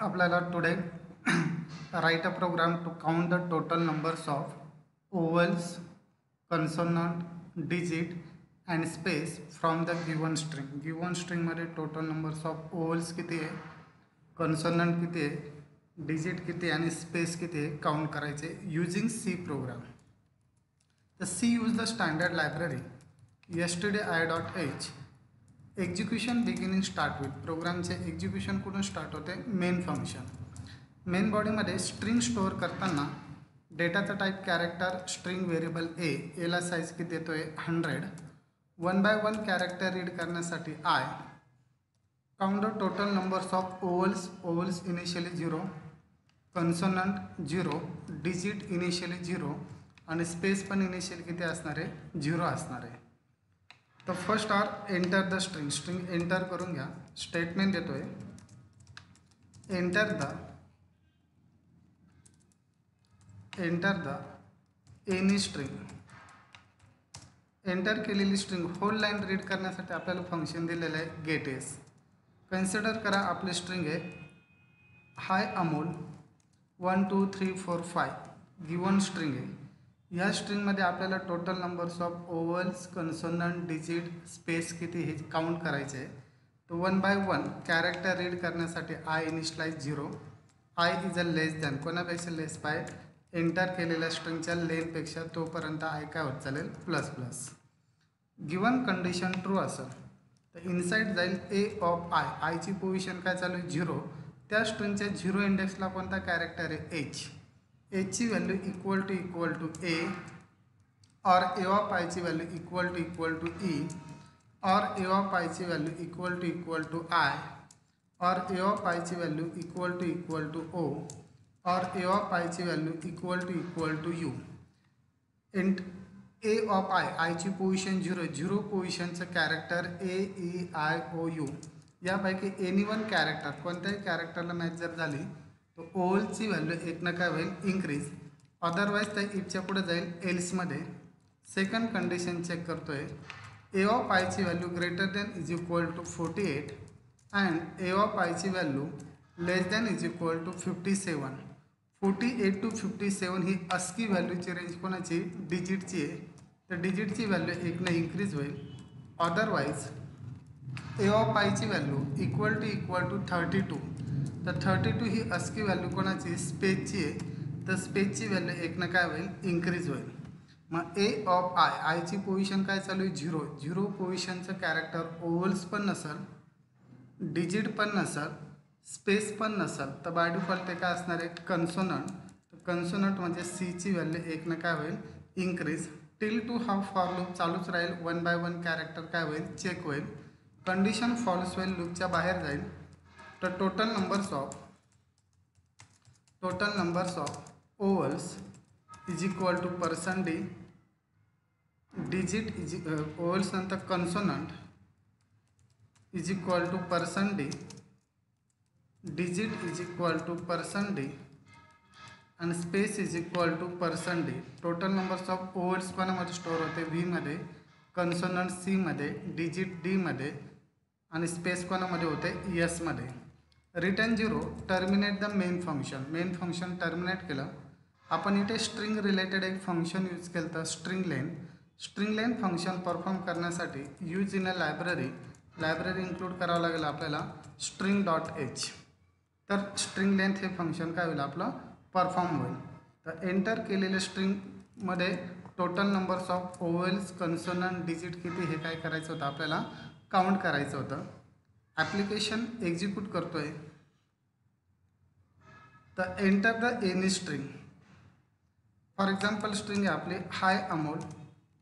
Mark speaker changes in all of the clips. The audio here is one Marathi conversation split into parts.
Speaker 1: आपल्याला today write a program to count the total numbers of ovals, consonant, digit and space from the given string. Given string मध्ये total numbers of ovals किती आहे, consonant किती आहे, digit किती आहे आणि space किती आहे काउंट करायचे using C program. The C use the standard library yesterday.h. Execution beginning start with. प्रोग्रामचे एक्झिक्युशन कुठून स्टार्ट होते, मेन फंक्शन. मेन बॉडीमध्ये स्ट्रिंग स्टोअर करताना डेटाचा टाईप कॅरेक्टर, स्ट्रिंग व्हेरिएबल एला साईज किती देतो आहे 100. 1 बाय 1 कॅरेक्टर रीड करण्यासाठी I. Count the total numbers of vowels. Vowels initially 0, कन्सोनंट 0, digit initially 0 आणि स्पेस पण इनिशियली किती असणार आहे 0 असणार आहे. तर first are enter the string. String enter करून घ्या. स्टेटमेंट देतो आहे enter the any string. Enter केलेली स्ट्रिंग होल लाईन रीड करण्यासाठी आपल्याला फंक्शन दिलेलं आहे गेट एस. कन्सिडर करा आपली स्ट्रिंग आहे हाय अमोल 1 2 3 4 5 गिवन स्ट्रिंग आहे. ह्या स्ट्रिंगमध्ये आपल्याला total numbers of vowels, consonant, digit, space किती हे काउंट करायचे आहे. तर 1 बाय 1 कॅरेक्टर रीड करण्यासाठी i initialise 0. I is a less than, कोणापेक्षा लेस बाय एंटर केलेल्या स्ट्रिंगच्या लेनपेक्षा तोपर्यंत आय काय होत चालेल plus plus. Given condition true असेल तर इनसाइड जाईल ए ऑफ आय. आयची पोझिशन काय चालू आहे 0. त्या स्ट्रिंगच्या 0 इंडेक्सला कोणता कॅरेक्टर आहे एच. एचची व्हॅल्यू इक्वल टू ए और ए ऑफ आयची व्हॅल्यू इक्वल टू ई और ए ऑफ आयची व्हॅल्यू इक्वल टू आय और ए ऑफ आयची व्हॅल्यू इक्वल टू ओ और ए ऑफ आयची value equal to u. Int a of i. आयची पोझिशन 0 पोझिशनचं character a e i o u. यापैकी एनी वन कॅरेक्टर कोणत्याही कॅरेक्टरला मॅच जर झाली तो ओवलची व्हॅल्यू एकनं काय होईल इन्क्रीज. अदरवाईज त्या इफच्या पुढे जाईल एल्समध्ये. सेकंड कंडिशन चेक करतो आहे ए ऑफ आयची value greater than is equal to 48 and a of आयची value less than is equal to 57. 48 to 57 ही अस्की व्हॅल्यूची रेंज कोणाची डिजिटची आहे. तर डिजिटची व्हॅल्यू एकनं इन्क्रीज होईल. अदरवाईज ए ऑफ आयची व्हॅल्यू इक्वल टू 32. तर 32 ही अस्की व्हॅल्यू कोणाची स्पेसची आहे. तर स्पेसची व्हॅल्यू एकनं काय होईल इन्क्रीज होईल. मग ए ऑफ आय. आयची पोझिशन काय चालू आहे 0 पोझिशनचं कॅरेक्टर ओवल्स पण नसेल, डिजिट पण नसेल, स्पेस पण नसेल तर बाय डिफॉल्ट ते काय असणार आहे कन्सोनंट. तर कन्सोनंट म्हणजे सीची व्हॅल्यू एकनं काय होईल इन्क्रीज. टिल टू हा फॉर लूप चालूच राहील. 1 बाय 1 कॅरेक्टर काय होईल चेक होईल. कंडिशन फॉल्स होईल, लूपच्या बाहेर जाईल. तर total numbers of vowels is equal to percent d. Digit is vowels नंतर consonant is equal to percent d. Digit is equal to percent d आणि space is equal to percent d. Total numbers of vowels कोणामध्ये स्टोअर होते व्हीमध्ये, कन्सोनंट सीमध्ये, डिजिट डीमध्ये आणि स्पेस कोणामध्ये होते यसमध्ये. Return 0 terminate the main function. Main function terminate केलं. आपण इथे स्ट्रिंग रिलेटेड एक फंक्शन यूज केलं तर स्ट्रिंग लेन फंक्शन परफॉर्म करण्यासाठी use in a library include करावं लागेल आपल्याला string.h. तर स्ट्रिंग लेंथ हे फंक्शन काय होईल आपलं परफॉर्म होईल. तर एंटर केलेल्या स्ट्रिंगमध्ये total numbers of vowels, consonant, digit किती हे काय करायचं होतं आपल्याला काउंट करायचं होतं. ॲप्लिकेशन एक्झिक्यूट करतो आहे. तर enter the any string. For example string आहे आपली हाय अमोल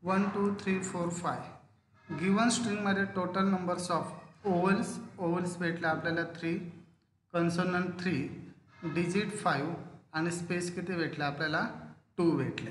Speaker 1: 1 2 3 4 5. गिवन स्ट्रिंगमध्ये टोटल नंबर्स ऑफ ओवल्स भेटले आपल्याला 3, कन्सोनंट 3, डिजिट 5 आणि स्पेस किती भेटले आपल्याला 2 भेटले.